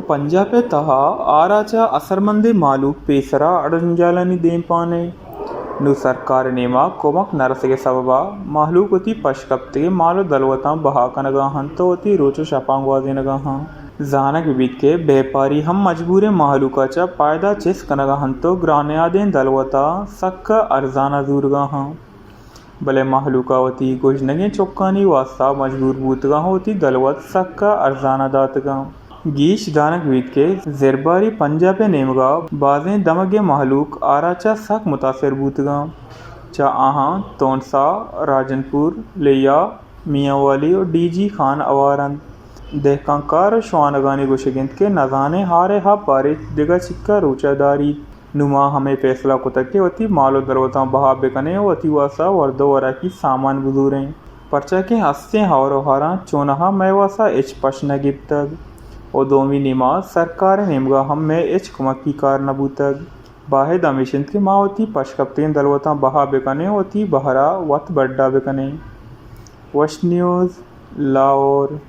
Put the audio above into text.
पंजाब तहा आराचा असरमंदे मालूक पेसरा अडंजालनी देंपाने नु सरकार नेमा कोमक नरसगे सबबा महलूकती पशकप्ते मालो दलवता बहा कनगा हंतोती रोचो शपांगवाजे नगा हाँ जानक बीत के व्यापारी हम मजबूरे महलूकाचा पायदा चेस कनगा हंतो ग्रान्यादें दलवता सक्का अर्जाना दूरगा हाँ भले महलूकावती कुछ नगे चौक्कानी वास्ता मजबूर बूतगा होती दलवत सक्का अर्जाना दातगा गीश दानक बीत के ज़रबारी पंजाबे नेमगा बाजें दमगे महलूक आराचा सक मुतासर बूतगा चा आहाँ तोनसा राजनपुर लिया मियाँवाली और डीजी खान अवारन देहकांकार शवानगानी गुशगिंत के नजाने हारे हा पारे दिगा चिक्का रोचादारी नुमा हमें फैसला कुतक के वती मालो दरवता बहा बेकने वती वासा वर्दो वरा की सामान बुजूरें परचा के हस्ते हावरो हारा चोनहा मैवासा एच पशना गिप्तग और दोमी निमा सरकार नेमगा हम में एच कुमकी कार नबूतग बाहे दमिशिंद के मावती पशकप्तेन दलवता बहा बेकने वती बहरा वत बड्डा बेकने वश न्यूज़ लाहौर।